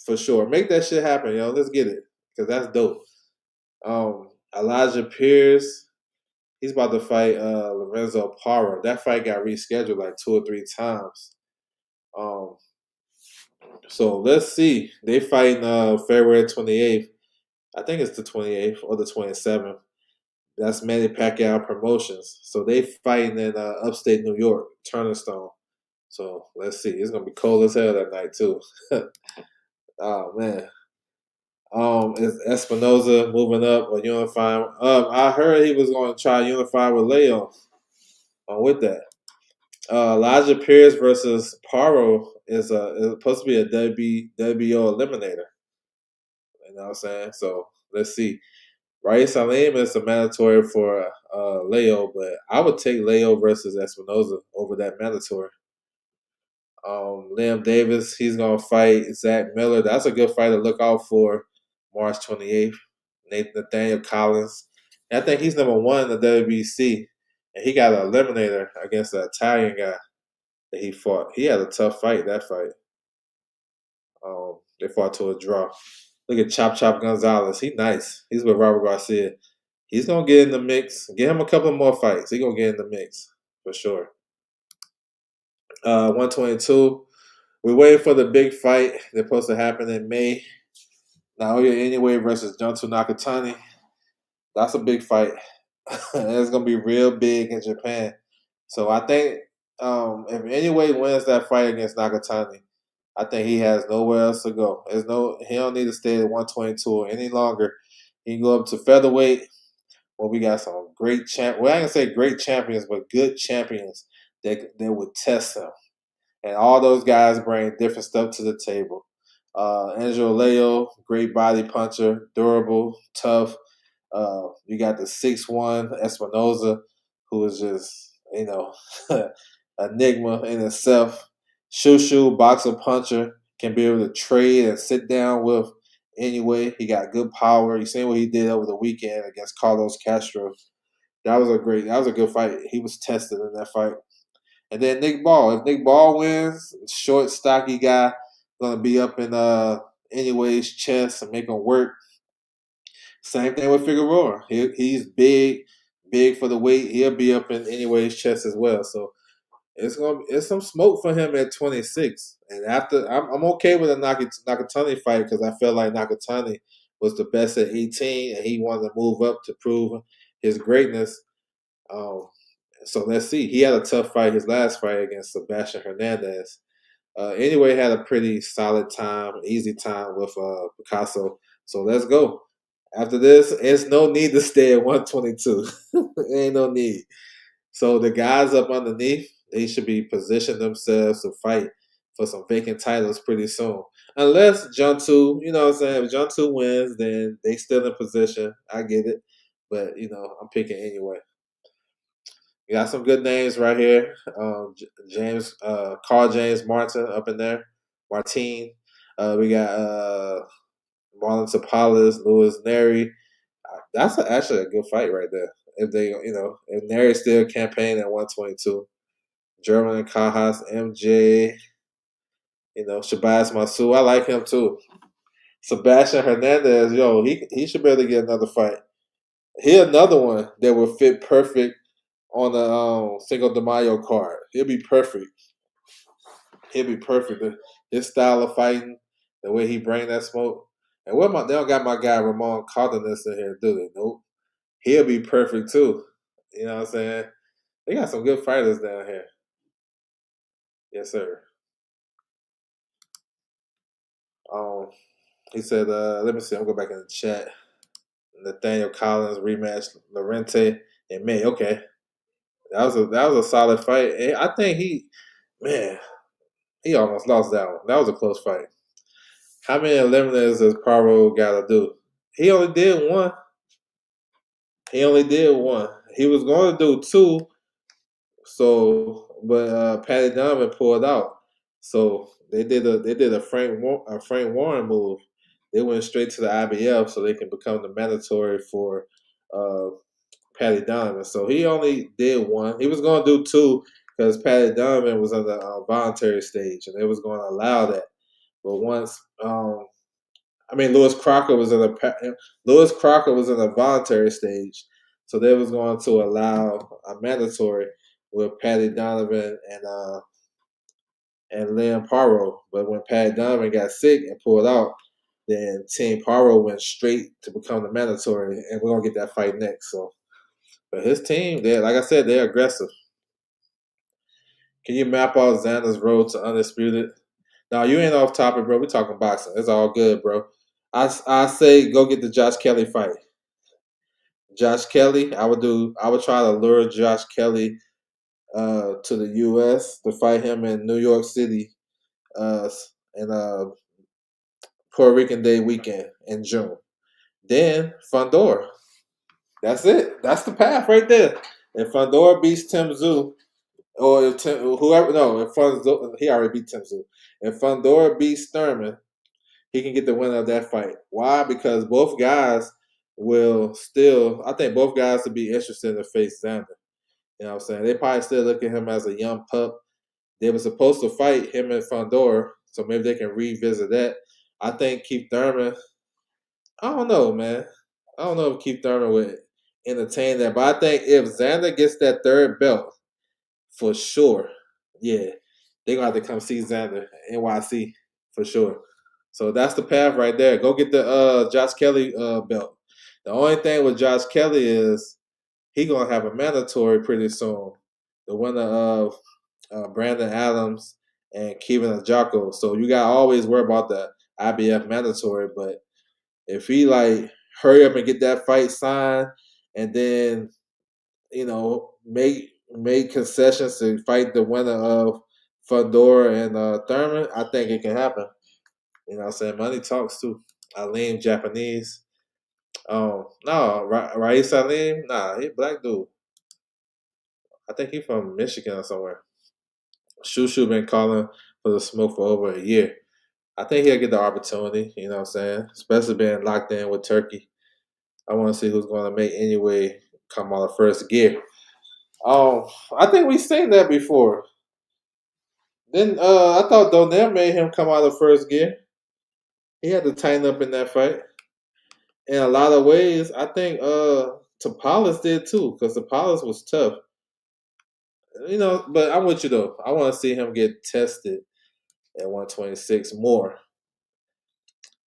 For sure. Make that shit happen, yo. Let's get it. Because that's dope. Elijah Pierce, he's about to fight Lorenzo Parra. That fight got rescheduled like 2 or 3 times. So let's see. They fighting February 28th. I think it's the 28th or the 27th. That's Manny Pacquiao Promotions. So they fighting in upstate New York, Turner Stone. So let's see. It's gonna be cold as hell that night too. Oh man. Is Espinoza moving up or unifying? I heard he was going to try to unify with Leo. With that, Elijah Pierce versus Paro is supposed to be a WBO eliminator. You know what I'm saying? So let's see. Raif Salim is a mandatory for Leo, but I would take Leo versus Espinoza over that mandatory. Liam Davis, he's gonna fight Zach Miller. That's a good fight to look out for March 28th. Nathaniel Collins. And I think he's number 1 in the WBC. And he got an eliminator against an Italian guy that he fought. He had a tough fight, that fight. They fought to a draw. Look at Chop Chop Gonzalez. He's nice. He's with Robert Garcia. He's gonna get in the mix. Get him a couple more fights. He's gonna get in the mix for sure. 122. We're waiting for the big fight that's supposed to happen in May. Naoya Inoue versus Junto Nakatani. That's a big fight. It's gonna be real big in Japan. So I think if Inoue wins that fight against Nakatani, I think he has nowhere else to go. He don't need to stay at 122 any longer. He can go up to featherweight. Well, we got some great Well, I can say great champions, but good champions that would test him. And all those guys bring different stuff to the table. Angelo Leo, great body puncher, durable, tough. You got the 6'1" Espinoza, who is just, enigma in itself. Shushu, boxer puncher, can be able to trade and sit down with anyway. He got good power. You seen what he did over the weekend against Carlos Castro. That was a good fight. He was tested in that fight. And then Nick Ball. If Nick Ball wins, short, stocky guy, gonna be up in anyways chest and make him work. Same thing with Figueroa. He's big for the weight. He'll be up in anyways chest as well. So it's some smoke for him at 26. And after I'm okay with a Nakatani fight because I felt like Nakatani was the best at 18 and he wanted to move up to prove his greatness. Um, so let's see. He had a tough fight his last fight against Sebastian Hernandez. Anyway, had a pretty solid time, easy time with Picasso. So let's go. After this, it's no need to stay at 122. Ain't no need. So the guys up underneath, they should be positioning themselves to fight for some vacant titles pretty soon. Unless John 2, you know what I'm saying? If John 2 wins, then they still in position. I get it. But, I'm picking anyway. We got some good names right here. Carl James Martin up in there. Martine. We got Marlon Tapales, Louis Neri. That's actually a good fight right there. If they, if Neri's still campaigning at 122. German Cajas, MJ, Shabazz Masu. I like him too. Sebastian Hernandez, he should be able to get another fight. He another one that would fit perfect on the Cinco de Mayo card. He'll be perfect. He'll be perfect. His style of fighting, the way he bring that smoke. And they don't got my guy Ramon Cardenas in here, do they? Nope. He'll be perfect too. You know what I'm saying? They got some good fighters down here. Yes, sir. Um, he said, let me see, I'm going back in the chat. Nathaniel Collins rematch Lorente in May. Okay. That was a solid fight. And I think man, he almost lost that one. That was a close fight. How many eliminators does Paro got to do? He only did one. He only did one. He was going to do two. But Patty Donovan pulled out. So they did a Frank Warren move. They went straight to the IBF so they can become the mandatory for uh, Patty Donovan. So he only did one. He was going to do two because Patty Donovan was on the voluntary stage and they was going to allow that. But once Lewis Crocker was in a voluntary stage, so they was going to allow a mandatory with Patty Donovan and Liam Paro. But when Patty Donovan got sick and pulled out, then Team Paro went straight to become the mandatory, and we're gonna get that fight next. So, but his team, they like I said, they're aggressive. Can you map out Xander's road to undisputed? Now you ain't off topic, bro. We talking boxing. It's all good, bro. I say go get the Josh Kelly fight. Josh Kelly, I would try to lure Josh Kelly to the U.S. to fight him in New York City in Puerto Rican Day weekend in June. Then Fundora. That's it. That's the path right there. If Fundora beats Tim Tszyu, or if whoever, no, if Fundora, he already beat Tim Tszyu. If Fundora beats Thurman, he can get the winner of that fight. Why? Because both guys I think both guys would be interested to face Xander. You know what I'm saying? They probably still look at him as a young pup. They were supposed to fight him and Fundora, so maybe they can revisit that. I think Keith Thurman, I don't know, man. I don't know if Keith Thurman would entertain that, but I think if Xander gets that third belt, for sure, yeah, they're gonna have to come see Xander NYC for sure. So that's the path right there. Go get the Josh Kelly belt. The only thing with Josh Kelly is he gonna have a mandatory pretty soon. The winner of Brandon Adams and Kevin Ajako. So you got to always worry about the IBF mandatory. But if he hurry up and get that fight signed, and then make concessions to fight the winner of Fedor and Thurman, I think it can happen. You know what I'm saying? Money talks too. Aleem Japanese. No, Rais Aleem, nah, he black dude. I think he from Michigan or somewhere. Shushu been calling for the smoke for over a year. I think he'll get the opportunity, you know what I'm saying? Especially being locked in with Turkey. I want to see who's going to make anyway come on the first gear. I think we've seen that before. Then I thought Donaire made him come out of first gear. He had to tighten up in that fight. In a lot of ways, I think Tapales did too, because Tapales was tough. But I'm with you though. I want to see him get tested at 126 more.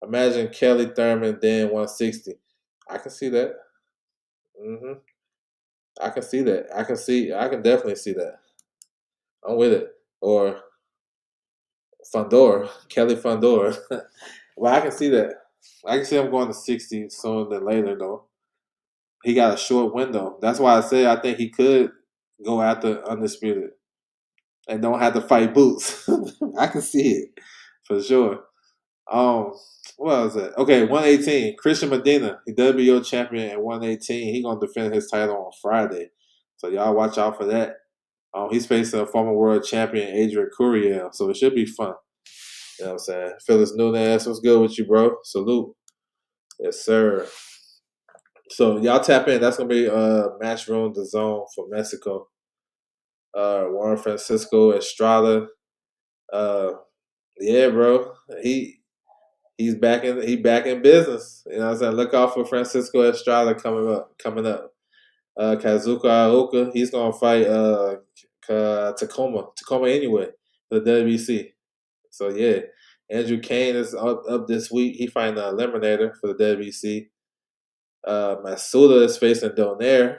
Imagine Kelly Thurman then 160. I can see that. hmm I can see that. I can definitely see that. I'm with it. Or Fundora, Kelly Fundora. Well, I can see that. I can see him going to 60 sooner than later though. He got a short window. That's why I say I think he could go after Undisputed and don't have to fight Boots. I can see it for sure. Um, what was it? Okay, 118. Christian Medina, he WBO champion at 118. He gonna defend his title on Friday, so y'all watch out for that. He's facing a former world champion Adrian Courier, so it should be fun. You know what I'm saying? Phyllis Nunes, what's good with you, bro? Salute. Yes, sir. So y'all tap in. That's gonna be Matchroom the Zone for Mexico. Juan Francisco Estrada. Uh, yeah, bro. He's back in business. You know what I'm saying? Look out for Francisco Estrada coming up. Kazuka Aoka, he's gonna fight Tacoma anyway, for the WBC. So yeah. Andrew Kane is up this week. He fighting an eliminator for the WBC. Masuda is facing Donaire.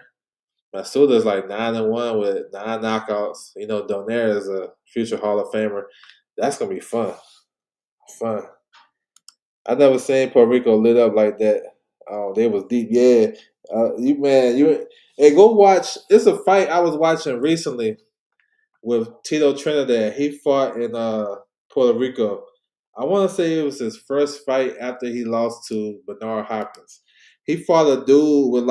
Masuda is like 9-1 with 9 knockouts. Donaire is a future Hall of Famer. That's gonna be fun. Fun. I never seen Puerto Rico lit up like that. Oh, they was deep. Yeah. Hey, go watch. It's a fight I was watching recently with Tito Trinidad. He fought in Puerto Rico. I want to say it was his first fight after he lost to Bernard Hopkins. He fought a dude with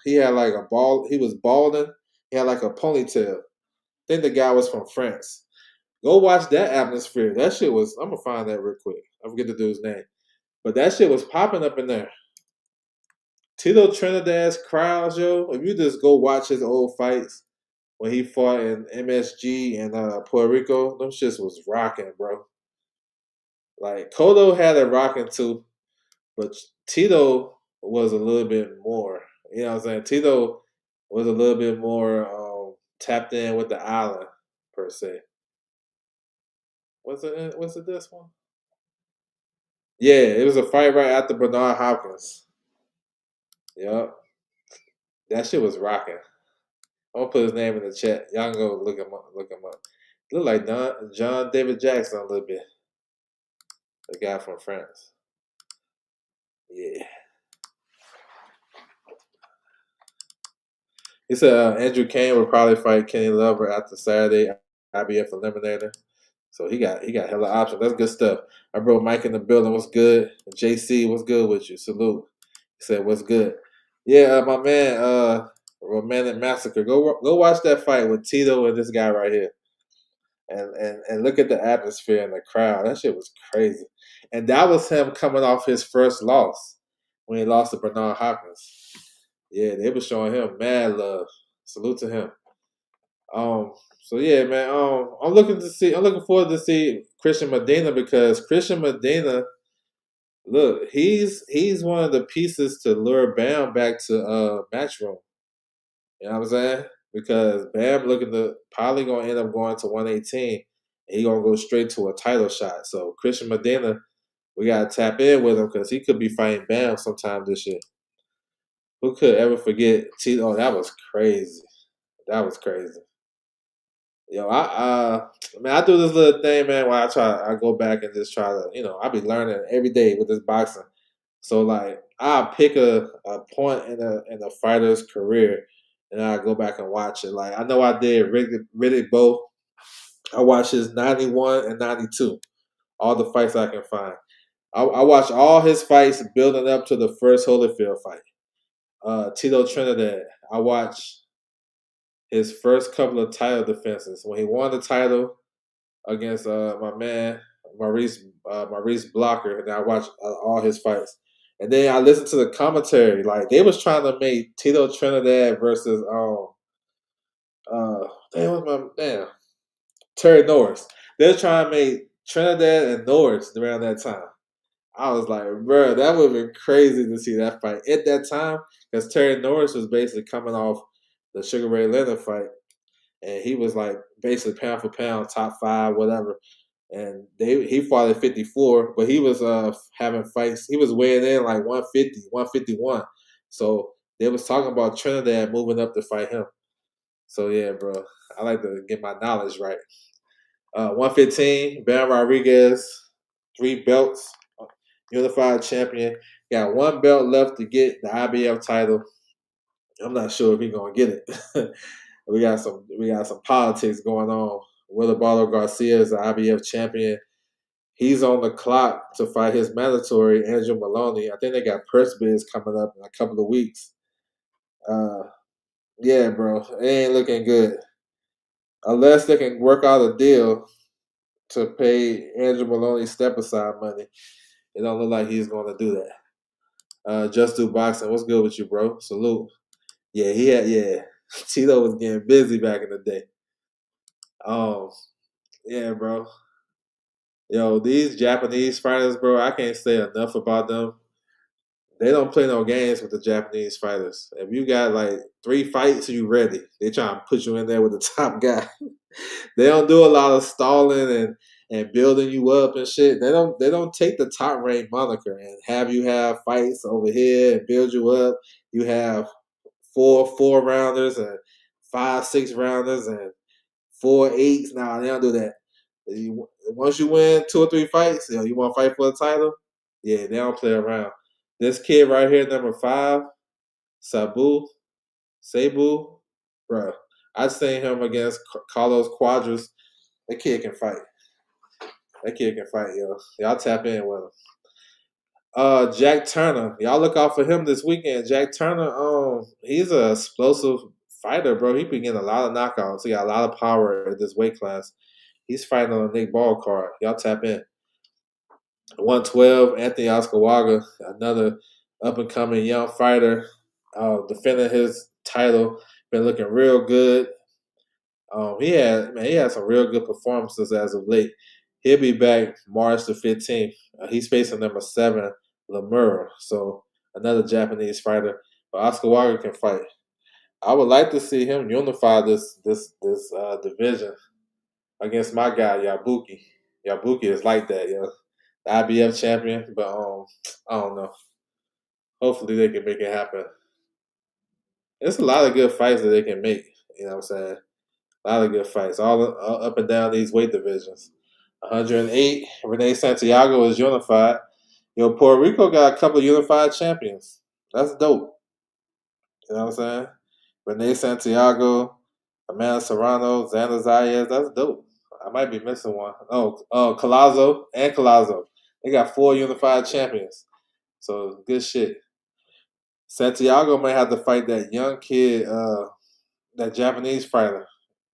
he had like a ball. He was balding. He had like a ponytail. I think the guy was from France. Go watch that atmosphere. That shit was. I'm gonna find that real quick. I forget the dude's name, but that shit was popping up in there. Tito Trinidad's crowds, yo. If you just go watch his old fights when he fought in MSG and Puerto Rico, them shits was rocking, bro. Like Cotto had it rocking too, but Tito was a little bit more. You know what I'm saying? Tito was a little bit more tapped in with the island per se. Was it this one? Yeah, it was a fight right after Bernard Hopkins. Yep. That shit was rocking. I'm gonna put his name in the chat. Y'all can go look him up. Look him up. Look like John David Jackson a little bit. The guy from France. Yeah. He said Andrew Kane will probably fight Kenny Lover after Saturday IBF eliminator. So he got hella options. That's good stuff. My bro Mike in the building. What's good? JC, what's good with you? Salute. He said, what's good? Yeah, my man, Romantic Massacre. Go watch that fight with Tito and this guy right here. And look at the atmosphere and the crowd. That shit was crazy. And that was him coming off his first loss when he lost to Bernard Hopkins. Yeah, they were showing him mad love. Salute to him. So yeah, man. I'm looking forward to see Christian Medina because Christian Medina, look, he's one of the pieces to lure Bam back to Matchroom. You know what I'm saying? Because Bam looking to probably gonna end up going to 118, and he gonna go straight to a title shot. So Christian Medina, we gotta tap in with him because he could be fighting Bam sometime this year. Who could ever forget Tito? Oh, that was crazy. That was crazy. Yo, I do this little thing, man, where I go back and just try to, I be learning every day with this boxing. So like I pick a point in a fighter's career and I go back and watch it. Like I know I did Riddick Bowe. I watched his 91 and 92. All the fights I can find. I watched all his fights building up to the first Holyfield fight. Tito Trinidad. I watched his first couple of title defenses. When he won the title against my man Maurice Blocker, and I watched all his fights. And then I listened to the commentary. Like they was trying to make Tito Trinidad versus damn Terry Norris. They're trying to make Trinidad and Norris around that time. I was like, bro, that would have been crazy to see that fight at that time because Terry Norris was basically coming off the Sugar Ray Leonard fight, and he was like basically pound for pound, top five, whatever. And he fought at 54, but he was having fights. He was weighing in like 150, 151. So they was talking about Trinidad moving up to fight him. So yeah, bro, I like to get my knowledge right. 115, Ben Rodriguez, 3 belts, unified champion. Got 1 belt left to get the IBF title. I'm not sure if he's gonna get it. we got some politics going on. Willibaldo Garcia is the IBF champion. He's on the clock to fight his mandatory, Andrew Maloney. I think they got purse bids coming up in a couple of weeks. Uh, yeah, bro, it ain't looking good. Unless they can work out a deal to pay Andrew Maloney step aside money, it don't look like he's going to do that. Just do boxing. What's good with you, bro? Salute. Yeah, Tito was getting busy back in the day. Yeah, bro. Yo, these Japanese fighters, bro, I can't say enough about them. They don't play no games with the Japanese fighters. If you got like 3 fights, you ready. They try to put you in there with the top guy. They don't do a lot of stalling and building you up and shit. They don't take the top rank moniker and have you have fights over here and build you up. You have four rounders and 5 6 rounders and 4 8s. Nah, they don't do that. Once you win 2 or 3 fights, you want to fight for the title. Yeah, they don't play around. This kid right here, number 5, Sabu, bro. I seen him against Carlos Quadras. That kid can fight. That kid can fight, yo. Y'all tap in with him. Jack Turner. Y'all look out for him this weekend. Jack Turner, he's a explosive fighter, bro. He been getting a lot of knockouts. He got a lot of power at this weight class. He's fighting on a Nick Ball card. Y'all tap in. 112, Anthony Oscawaga, another up and coming young fighter, defending his title. Been looking real good. He had some real good performances as of late. He'll be back March the 15th. He's facing number 7, Lemura. So another Japanese fighter. But Oscar Walker can fight. I would like to see him unify this division against my guy Yabuki. Yabuki is like that, the IBF champion. But I don't know. Hopefully they can make it happen. There's a lot of good fights that they can make. You know what I'm saying? A lot of good fights, all up and down these weight divisions. 108, Renee Santiago is unified. Puerto Rico got a couple of unified champions. That's dope. You know what I'm saying? Renee Santiago, Amanda Serrano, Xander Zayas. That's dope. I might be missing one. Oh, Collazo. They got 4 unified champions. So good shit. Santiago might have to fight that young kid, that Japanese fighter,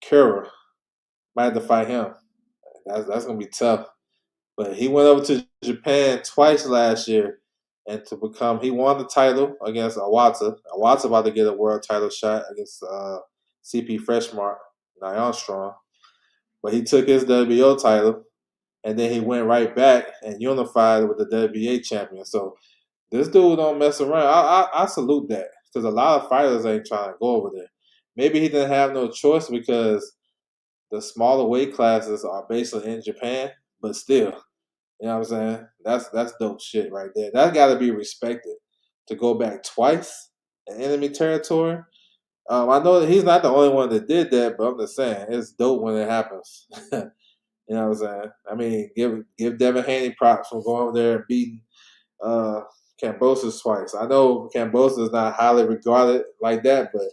Kura. Might have to fight him. That's gonna be tough. But he went over to Japan twice last year, and he won the title against Awata. Awata about to get a world title shot against CP Freshmart, Nye Armstrong. But he took his WBO title, and then he went right back and unified with the WBA champion. So this dude don't mess around. I salute that because a lot of fighters ain't trying to go over there. Maybe he didn't have no choice because the smaller weight classes are basically in Japan, but still, you know what I'm saying? That's dope shit right there. That's got to be respected. To go back twice in enemy territory. I know that he's not the only one that did that, but I'm just saying it's dope when it happens. You know what I'm saying? I mean, give Devin Haney props for going over there and beating Cambosis twice. I know Cambosis is not highly regarded like that, but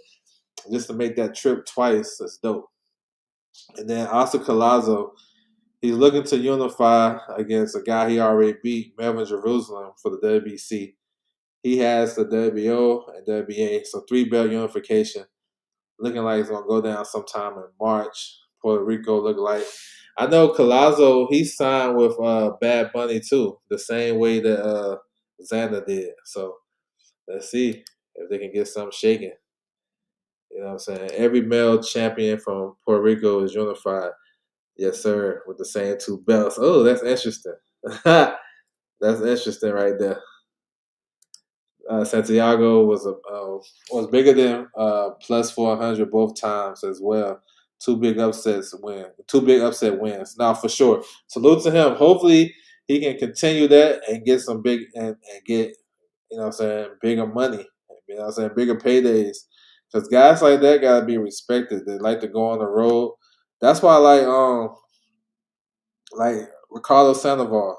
just to make that trip twice is dope. And then Oscar Collazo, he's looking to unify against a guy he already beat, Melvin Jerusalem, for the WBC. He has the WBO and WBA, so 3-belt unification. Looking like it's going to go down sometime in March. Puerto Rico look like. I know Collazo, he signed with Bad Bunny too, the same way that Xander did. So let's see if they can get something shaking. You know what I'm saying? Every male champion from Puerto Rico is unified. Yes, sir. With the same two belts. Oh, that's interesting. That's interesting right there. Santiago was bigger than +400 both times as well. Two big upset wins. Now for sure. Salute to him. Hopefully he can continue that and get some big and get what I'm saying, bigger money. What I'm saying, bigger paydays. Because guys like that gotta be respected. They like to go on the road. That's why I like Ricardo Sandoval.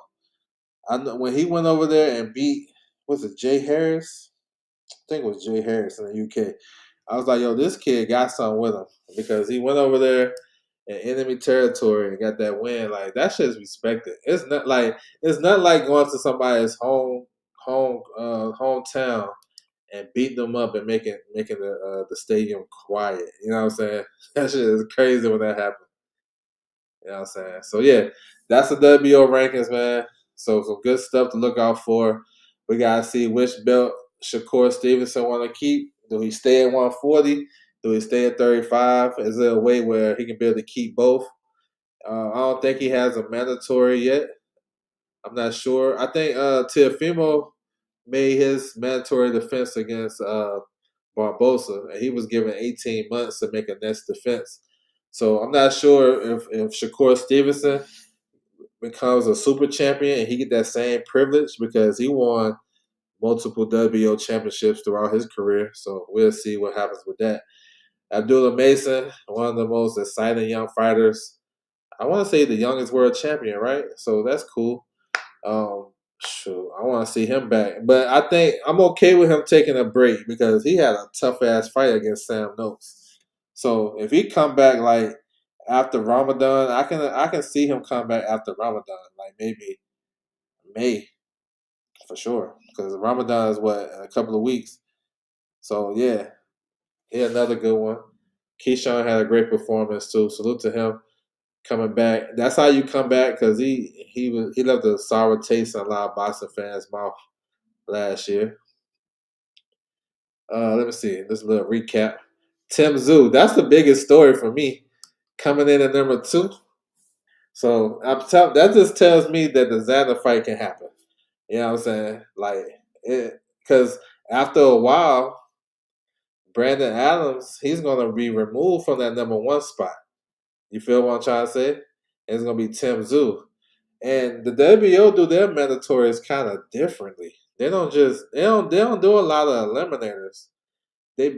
I know when he went over there and beat was it Jay Harris? I think it was Jay Harris in the UK. I was like, yo, this kid got something with him because he went over there in enemy territory and got that win. Like that shit's respected. It's not like going to somebody's hometown and beating them up and making the stadium quiet. You know what I'm saying? That shit is crazy when that happens. You know what I'm saying? So yeah, that's the WBO rankings, man. So some good stuff to look out for. We gotta see which belt Shakur Stevenson want to keep. Do he stay at 140? Do he stay at 35? Is there a way where he can be able to keep both? I don't think he has a mandatory yet. I'm not sure. I think Teofimo made his mandatory defense against Barbosa, and he was given 18 months to make a next defense. So I'm not sure if Shakur Stevenson becomes a super champion and he get that same privilege because he won multiple WBO championships throughout his career. So we'll see what happens with that. Abdullah Mason, one of the most exciting young fighters. I want to say the youngest world champion, right? So that's cool. Um, I want to see him back, but I think I'm okay with him taking a break because he had a tough ass fight against Sam Noakes. So if he come back like after Ramadan, I can see him come back after Ramadan, like maybe May for sure, because Ramadan is what in a couple of weeks. So yeah, he another good one. Keyshawn had a great performance too. Salute to him coming back. That's how you come back because he left a sour taste in a lot of boxing fans' mouth last year. Let me see. This little recap. Tim Zoo. That's the biggest story for me. Coming in at number 2. So that just tells me that the Xander fight can happen. You know what I'm saying? Like it because after a while, Brandon Adams, he's gonna be removed from that number 1 spot. You feel what I'm trying to say? And it's gonna be Tim Zoo. And the WBO do their mandatories kind of differently. They don't do a lot of eliminators. They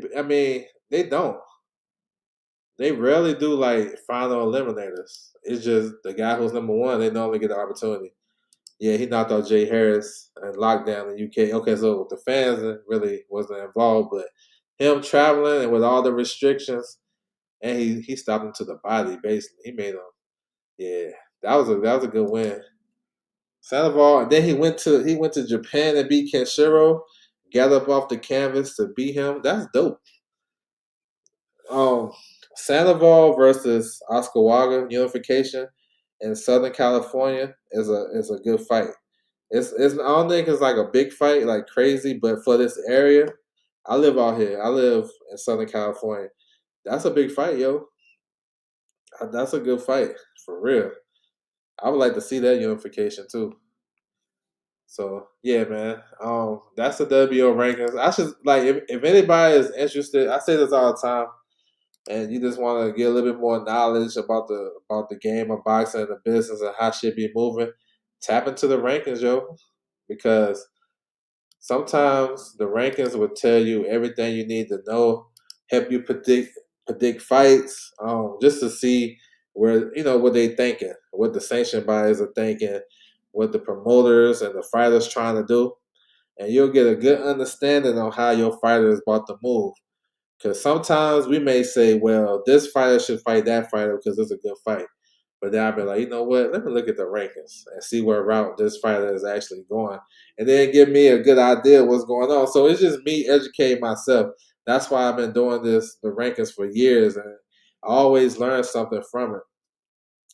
don't. They rarely do like final eliminators. It's just the guy who's number 1. They normally get the opportunity. Yeah, he knocked out Jay Harris and lockdown in the UK. Okay, so the fans really wasn't involved, but him traveling and with all the restrictions, and he stopped him to the body. Basically, he made him. Yeah, that was a good win. Sandoval. Then he went to Japan and beat Kenshiro. Got up off the canvas to beat him. That's dope. Um, Sandoval versus Oscar Waga unification in Southern California is a good fight. I don't think it's like a big fight like crazy, but for this area, I live out here. I live in Southern California. That's a big fight, yo. That's a good fight for real. I would like to see that unification too. So yeah, man. That's the WBO rankings. I should like if anybody is interested. I say this all the time, and you just want to get a little bit more knowledge about the game of boxing and the business and how shit be moving. Tap into the rankings, yo, because sometimes the rankings will tell you everything you need to know, help you predict fights, just to see where what they thinking, what the sanction bodies are thinking, what the promoters and the fighters trying to do, and you'll get a good understanding on how your fighter is about to move. Because sometimes we may say, well, this fighter should fight that fighter because it's a good fight. But then I'll be like, you know what? Let me look at the rankings and see where route this fighter is actually going. And then give me a good idea of what's going on. So it's just me educating myself. That's why I've been doing the rankings for years. And I always learn something from it.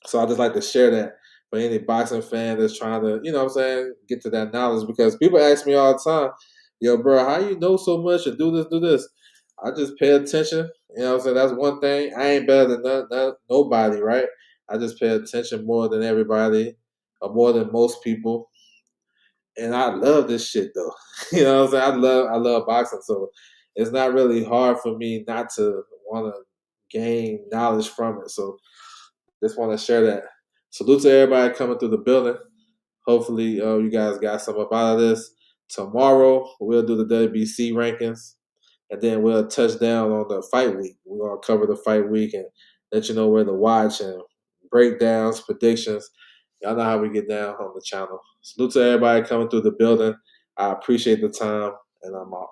So I just like to share that for any boxing fan that's trying to, what I'm saying, get to that knowledge. Because people ask me all the time, yo, bro, how you know so much and do this, do this? I just pay attention. You know what I'm saying? That's one thing. I ain't better than nobody, right? I just pay attention more than everybody, or more than most people. And I love this shit though. You know what I'm saying? I love boxing, so it's not really hard for me not to want to gain knowledge from it. So just want to share that. Salute to everybody coming through the building. Hopefully, you guys got some up out of this. Tomorrow we'll do the WBC rankings, and then we'll touch down on the fight week. We're gonna cover the fight week and let you know where to watch and breakdowns, predictions. Y'all know how we get down on the channel. Salute to everybody coming through the building. I appreciate the time, and I'm out.